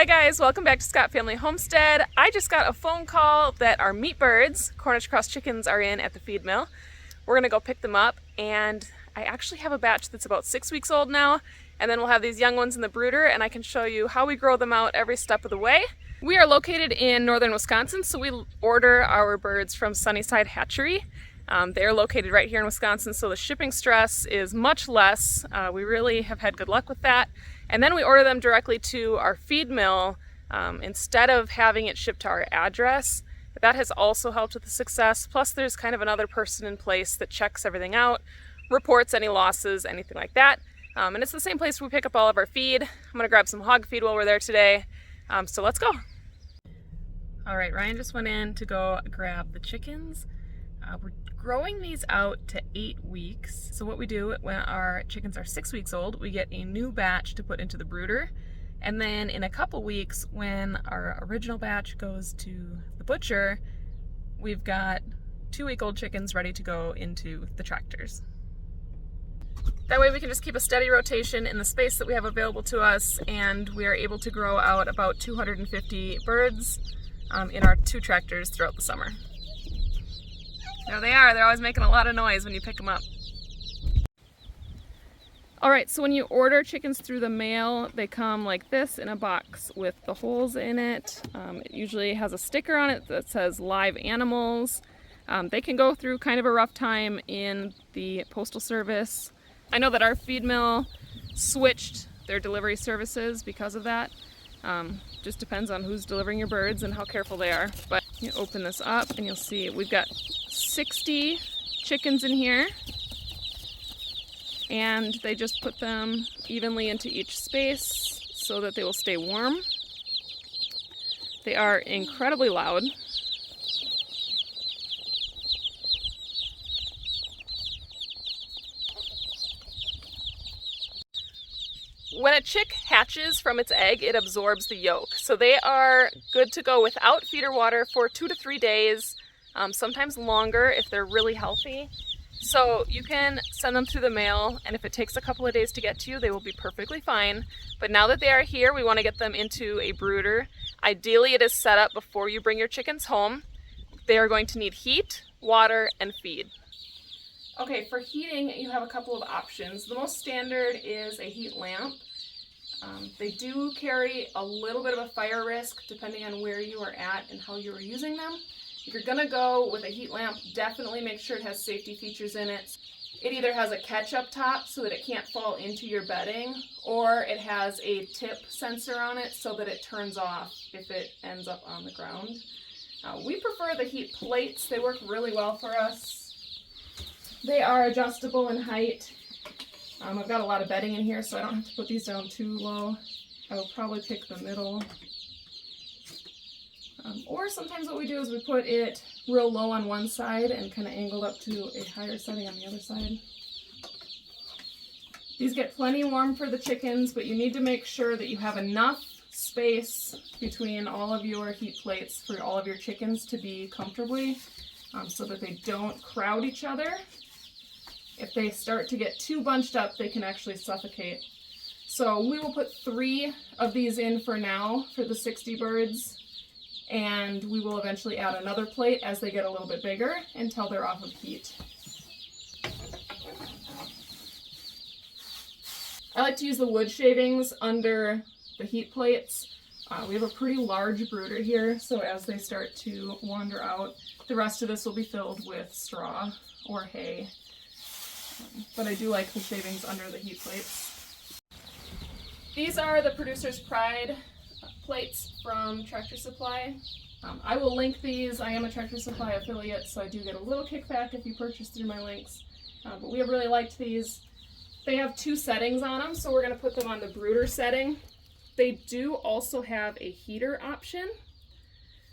Hi guys, welcome back to Scott Family Homestead. I just got a phone call that our meat birds, Cornish cross chickens, are in at the feed mill. We're gonna go pick them up, and I actually have a batch that's about 6 weeks old now, and then we'll have these young ones in the brooder, and I can show you how we grow them out every step of the way. We are located in northern Wisconsin, so we order our birds from Sunnyside Hatchery. They're located right here in Wisconsin, so the shipping stress is much less. We really have had good luck with that. And then we order them directly to our feed mill instead of having it shipped to our address. That has also helped with the success. Plus there's kind of another person in place that checks everything out, reports any losses, anything like that. And it's the same place we pick up all of our feed. I'm gonna grab some hog feed while we're there today. So let's go. All right, Ryan just went in to go grab the chickens. We're growing these out to 8 weeks. So what we do when our chickens are 6 weeks old, we get a new batch to put into the brooder. And then in a couple weeks, when our original batch goes to the butcher, we've got 2-week-old chickens ready to go into the tractors. That way we can just keep a steady rotation in the space that we have available to us, and we are able to grow out about 250 birds in our 2 tractors throughout the summer. There they are. They're always making a lot of noise when you pick them up. Alright, so when you order chickens through the mail, they come like this in a box with the holes in it. It usually has a sticker on it that says live animals. They can go through kind of a rough time in the postal service. I know that our feed mill switched their delivery services because of that. Just depends on who's delivering your birds and how careful they are. But you open this up and you'll see we've got 60 chickens in here, and they just put them evenly into each space so that they will stay warm. They are incredibly loud. When a chick hatches from its egg, it absorbs the yolk. So they are good to go without feed or water for 2 to 3 days, sometimes longer if they're really healthy. So you can send them through the mail, and if it takes a couple of days to get to you, they will be perfectly fine. But now that they are here, we want to get them into a brooder. Ideally, it is set up before you bring your chickens home. They are going to need heat, water, and feed. Okay, for heating, you have a couple of options. The most standard is a heat lamp. They do carry a little bit of a fire risk depending on where you are at and how you are using them. If you're gonna go with a heat lamp, definitely make sure it has safety features in it. It either has a catch-up top so that it can't fall into your bedding, or it has a tip sensor on it so that it turns off if it ends up on the ground. We prefer the heat plates. They work really well for us. They are adjustable in height. I've got a lot of bedding in here, so I don't have to put these down too low. I will probably pick the middle. Or sometimes what we do is we put it real low on one side and kind of angled up to a higher setting on the other side. These get plenty warm for the chickens, but you need to make sure that you have enough space between all of your heat plates for all of your chickens to be comfortably, so that they don't crowd each other. If they start to get too bunched up, they can actually suffocate. So we will put 3 of these in for now for the 60 birds, and we will eventually add another plate as they get a little bit bigger until they're off of heat. I like to use the wood shavings under the heat plates. We have a pretty large brooder here, so as they start to wander out, the rest of this will be filled with straw or hay. But I do like the shavings under the heat plates. These are the Producer's Pride plates from Tractor Supply. I will link these. I am a Tractor Supply affiliate, so I do get a little kickback if you purchase through my links. But we have really liked these. They have 2 settings on them, so we're going to put them on the brooder setting. They do also have a heater option.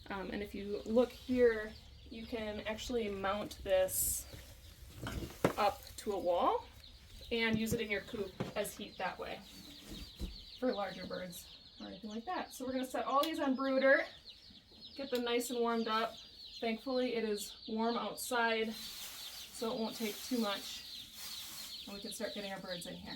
And if you look here, you can actually mount this up to a wall and use it in your coop as heat that way for larger birds or anything like that. So we're going to set all these on brooder, get them nice and warmed up. Thankfully it is warm outside, so it won't take too much, and we can start getting our birds in here.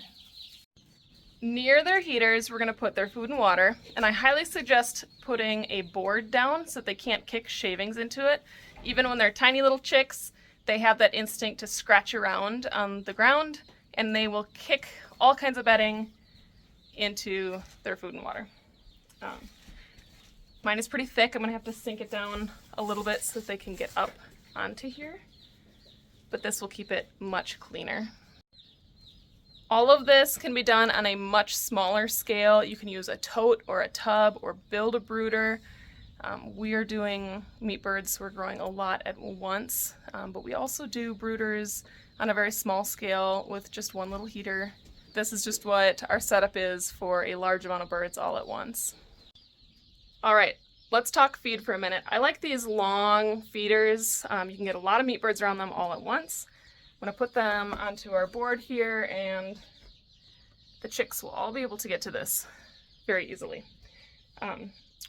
Near their heaters, we're going to put their food and water, and I highly suggest putting a board down so that they can't kick shavings into it. Even when they're tiny little chicks, they have that instinct to scratch around on the ground, and they will kick all kinds of bedding into their food and water. Mine is pretty thick. I'm going to have to sink it down a little bit so that they can get up onto here, but this will keep it much cleaner. All of this can be done on a much smaller scale. You can use a tote or a tub or build a brooder. We are doing meat birds, we're growing a lot at once, but we also do brooders on a very small scale with just one little heater. This is just what our setup is for a large amount of birds all at once. All right, let's talk feed for a minute. I like these long feeders. You can get a lot of meat birds around them all at once. I'm going to put them onto our board here, and the chicks will all be able to get to this very easily.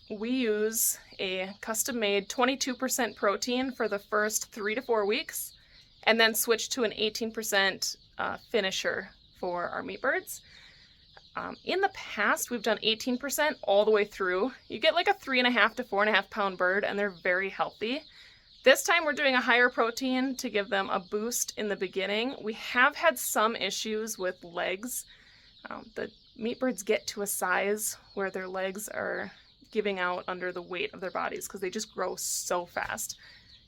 We use a custom-made 22% protein for the first 3 to 4 weeks, and then switch to an 18% finisher for our meat birds. In the past, we've done 18% all the way through. You get like a 3.5 to 4.5 pound bird, and they're very healthy. This time we're doing a higher protein to give them a boost in the beginning. We have had some issues with legs. The meat birds get to a size where their legs are giving out under the weight of their bodies because they just grow so fast.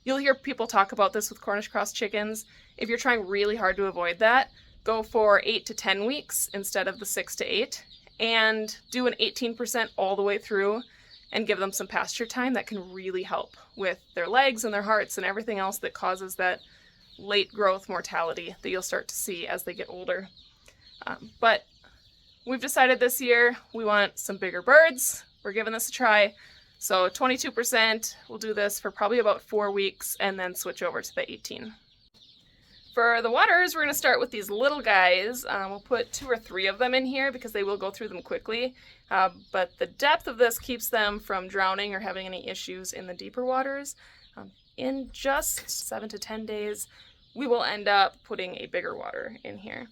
You'll hear people talk about this with Cornish cross chickens. If you're trying really hard to avoid that, go for 8 to 10 weeks instead of the 6 to 8, and do an 18% all the way through and give them some pasture time. That can really help with their legs and their hearts and everything else that causes that late growth mortality that you'll start to see as they get older. But we've decided this year we want some bigger birds. We're giving this a try. So 22%, we'll do this for probably about 4 weeks and then switch over to the 18. For the waters, we're going to start with these little guys. We'll put 2 or 3 of them in here because they will go through them quickly. But the depth of this keeps them from drowning or having any issues in the deeper waters. In just 7 to 10 days, we will end up putting a bigger water in here.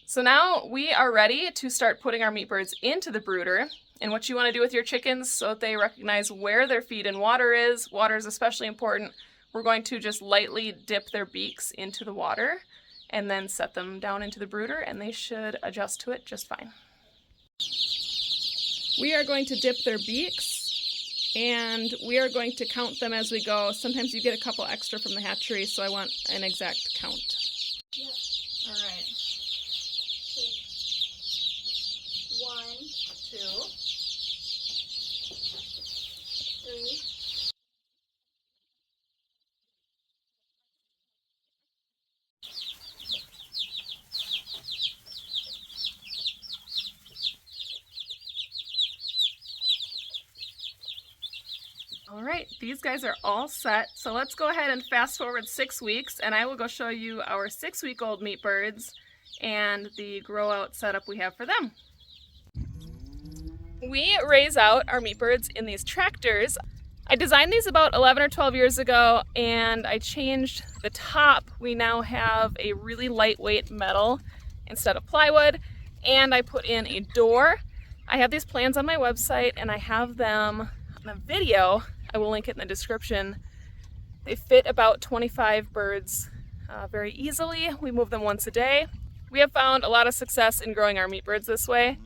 So now we are ready to start putting our meat birds into the brooder. And what you want to do with your chickens so that they recognize where their feed and water is especially important. We're going to just lightly dip their beaks into the water and then set them down into the brooder, and they should adjust to it just fine. We are going to dip their beaks, and we are going to count them as we go. Sometimes you get a couple extra from the hatchery, so I want an exact count. Yep. All right. 1, 2, 3, All right, these guys are all set. So let's go ahead and fast forward 6 weeks, and I will go show you our 6-week-old meat birds and the grow out setup we have for them. We raise out our meat birds in these tractors. I designed these about 11 or 12 years ago, and I changed the top. We now have a really lightweight metal instead of plywood, and I put in a door. I have these plans on my website, and I have them on a video. I will link it in the description. They fit about 25 birds very easily. We move them once a day. We have found a lot of success in growing our meat birds this way.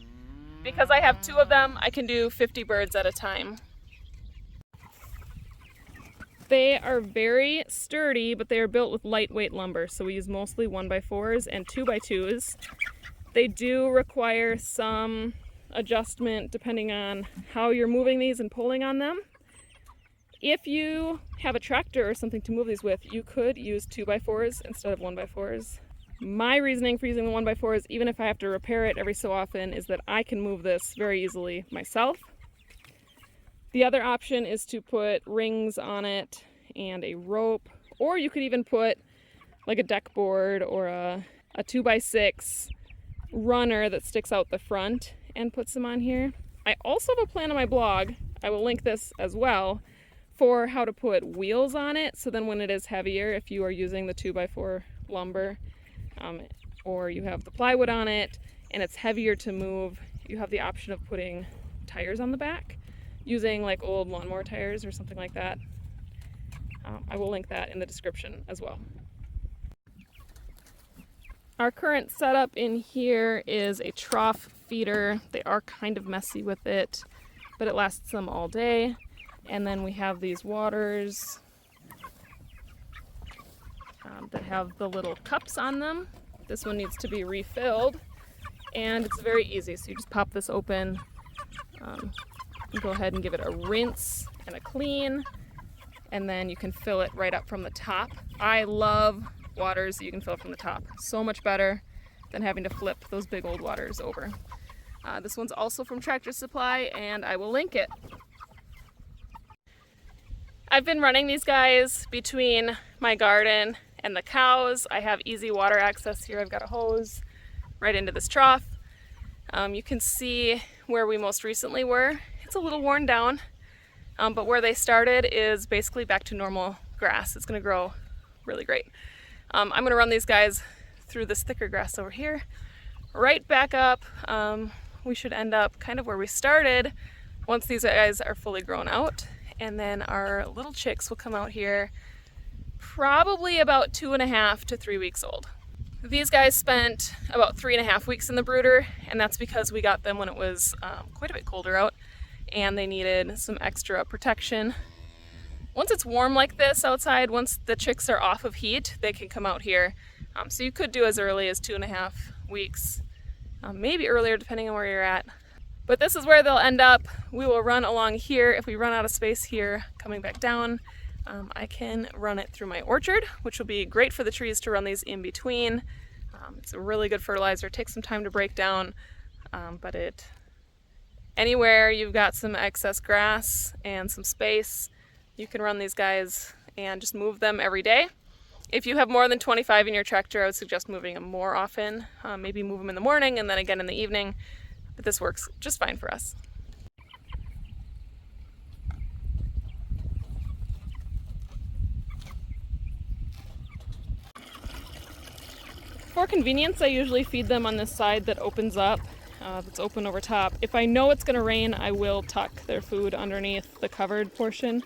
Because I have 2 of them, I can do 50 birds at a time. They are very sturdy, but they are built with lightweight lumber, so we use mostly 1x4s and 2x2s. They do require some adjustment depending on how you're moving these and pulling on them. If you have a tractor or something to move these with, you could use 2x4s instead of 1x4s. My reasoning for using the 1x4s, even if I have to repair it every so often, is that I can move this very easily myself. The other option is to put rings on it and a rope, or you could even put like a deck board or a 2x6 runner that sticks out the front and puts them on here. I also have a plan on my blog, I will link this as well, for how to put wheels on it, so then when it is heavier, if you are using the 2x4 lumber, or you have the plywood on it and it's heavier to move, you have the option of putting tires on the back using like old lawnmower tires or something like that. I will link that in the description as well. Our current setup in here is a trough feeder. They are kind of messy with it, but it lasts them all day. And then we have these waters that have the little cups on them. This one needs to be refilled, and it's very easy. So you just pop this open, you go ahead and give it a rinse and a clean, and then you can fill it right up from the top. I love waters that you can fill from the top. So much better than having to flip those big old waters over. This one's also from Tractor Supply, and I will link it. I've been running these guys between my garden and the cows. I have easy water access here. I've got a hose right into this trough. You can see where we most recently were. It's a little worn down, but where they started is basically back to normal grass. It's gonna grow really great. I'm gonna run these guys through this thicker grass over here, right back up. We should end up kind of where we started once these guys are fully grown out. And then our little chicks will come out here probably about 2.5 to 3 weeks old. These guys spent about 3.5 weeks in the brooder, and that's because we got them when it was quite a bit colder out and they needed some extra protection. Once it's warm like this outside, once the chicks are off of heat, they can come out here. So you could do as early as 2.5 weeks, maybe earlier depending on where you're at. But this is where they'll end up. We will run along here. If we run out of space here, coming back down, I can run it through my orchard, which will be great for the trees to run these in between. It's a really good fertilizer. It takes some time to break down, but anywhere you've got some excess grass and some space, you can run these guys and just move them every day. If you have more than 25 in your tractor, I would suggest moving them more often. Maybe move them in the morning and then again in the evening, but this works just fine for us. For convenience, I usually feed them on this side that opens up, that's open over top. If I know it's going to rain, I will tuck their food underneath the covered portion.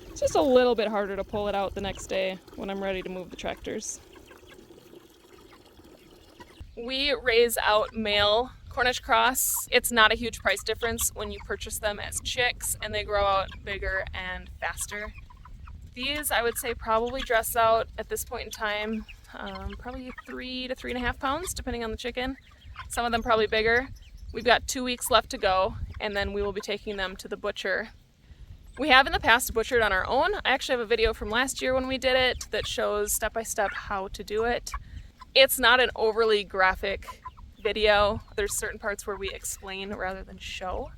It's just a little bit harder to pull it out the next day when I'm ready to move the tractors. We raise out male Cornish cross. It's not a huge price difference when you purchase them as chicks, and they grow out bigger and faster. These, I would say, probably dress out at this point in time probably 3 to 3.5 pounds, depending on the chicken. Some of them probably bigger. We've got 2 weeks left to go, and then we will be taking them to the butcher. We have in the past butchered on our own. I actually have a video from last year when we did it that shows step-by-step how to do it. It's not an overly graphic video. There's certain parts where we explain rather than show.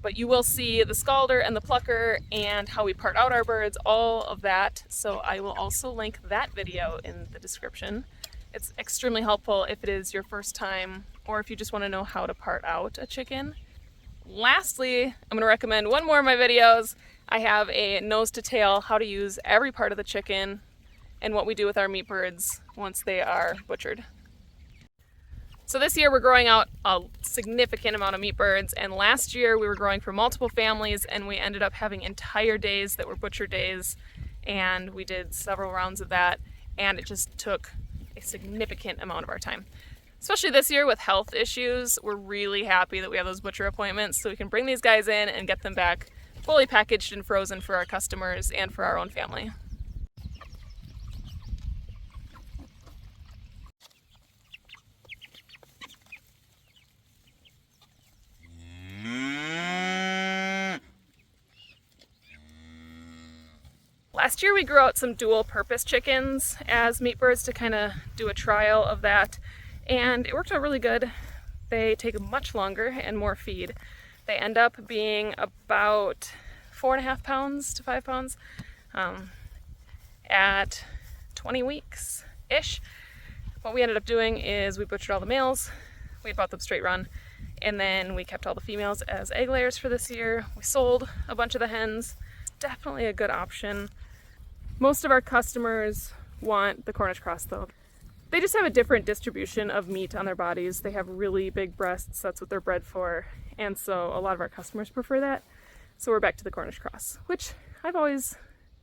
But you will see the scalder and the plucker and how we part out our birds, all of that. So I will also link that video in the description. It's extremely helpful if it is your first time or if you just want to know how to part out a chicken. Lastly, I'm going to recommend one more of my videos. I have a nose to tail, how to use every part of the chicken and what we do with our meat birds once they are butchered. So this year we're growing out a significant amount of meat birds, and last year we were growing for multiple families and we ended up having entire days that were butcher days, and we did several rounds of that, and it just took a significant amount of our time. Especially this year with health issues, we're really happy that we have those butcher appointments so we can bring these guys in and get them back fully packaged and frozen for our customers and for our own family. Last year we grew out some dual purpose chickens as meat birds to kind of do a trial of that, and it worked out really good. They take much longer and more feed. They end up being about 4.5 pounds to 5 pounds at 20 weeks-ish. What we ended up doing is we butchered all the males, we bought them straight run, and then we kept all the females as egg layers for this year. We sold a bunch of the hens. Definitely a good option. Most of our customers want the Cornish cross though. They just have a different distribution of meat on their bodies. They have really big breasts, that's what they're bred for, and so a lot of our customers prefer that. So we're back to the Cornish cross, which I've always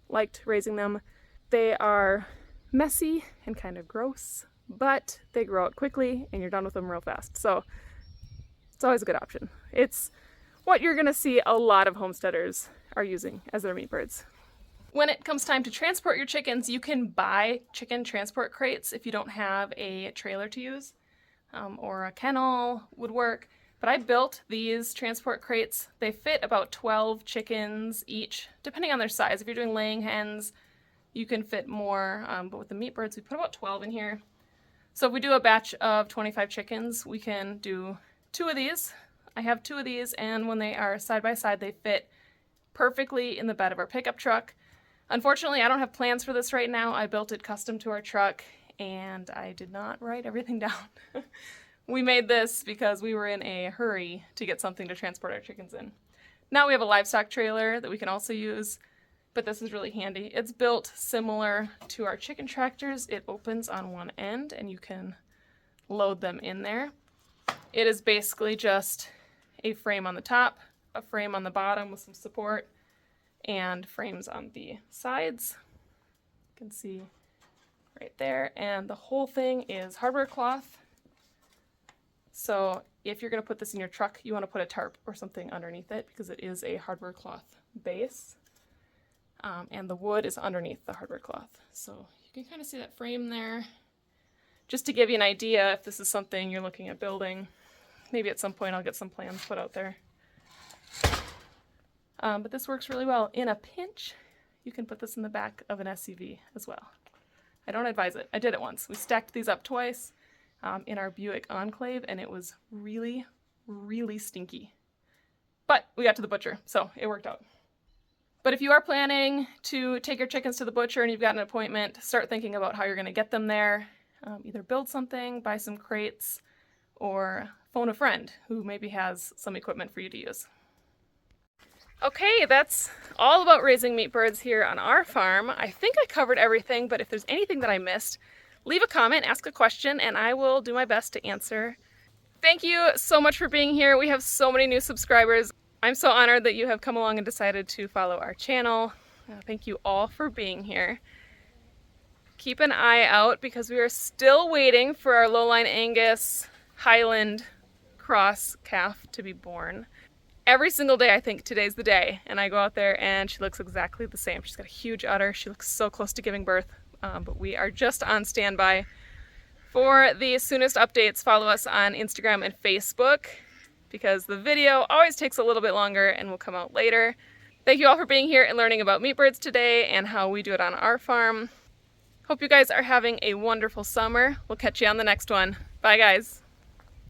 liked raising them. They are messy and kind of gross, but they grow out quickly and you're done with them real fast. So it's always a good option. It's what you're gonna see a lot of homesteaders are using as their meat birds. When it comes time to transport your chickens, you can buy chicken transport crates if you don't have a trailer to use, or a kennel would work. But I built these transport crates. They fit about 12 chickens each, depending on their size. If you're doing laying hens, you can fit more, but with the meat birds, we put about 12 in here. So if we do a batch of 25 chickens, we can do 2 of these. I have 2 of these, and when they are side by side, they fit perfectly in the bed of our pickup truck. Unfortunately, I don't have plans for this right now. I built it custom to our truck, and I did not write everything down. We made this because we were in a hurry to get something to transport our chickens in. Now we have a livestock trailer that we can also use, but this is really handy. It's built similar to our chicken tractors. It opens on one end, and you can load them in there. It is basically just a frame on the top, a frame on the bottom with some support, and frames on the sides. You can see right there, and the whole thing is hardware cloth. So if you're going to put this in your truck, you want to put a tarp or something underneath it because it is a hardware cloth base, and the wood is underneath the hardware cloth. So you can kind of see that frame there. Just to give you an idea if this is something you're looking at building, maybe at some point I'll get some plans put out there. But this works really well. In a pinch, you can put this in the back of an SUV as well. I don't advise it. I did it once. We stacked these up twice in our Buick Enclave, and it was really, really stinky. But we got to the butcher, so it worked out. But if you are planning to take your chickens to the butcher and you've got an appointment, start thinking about how you're going to get them there. Either build something, buy some crates, or phone a friend who maybe has some equipment for you to use. Okay, that's all about raising meat birds here on our farm. I think I covered everything, but if there's anything that I missed, leave a comment, ask a question, and I will do my best to answer. Thank you so much for being here. We have so many new subscribers. I'm so honored that you have come along and decided to follow our channel. Thank you all for being here. Keep an eye out because we are still waiting for our lowline Angus Highland cross calf to be born. Every single day I think today's the day, and I go out there and she looks exactly the same. She's got a huge udder. She looks so close to giving birth, but we are just on standby for the soonest updates. Follow us on Instagram and Facebook because the video always takes a little bit longer and will come out later. Thank you all for being here and learning about meat birds today and how we do it on our farm. Hope you guys are having a wonderful summer. We'll catch you on the next one. Bye guys.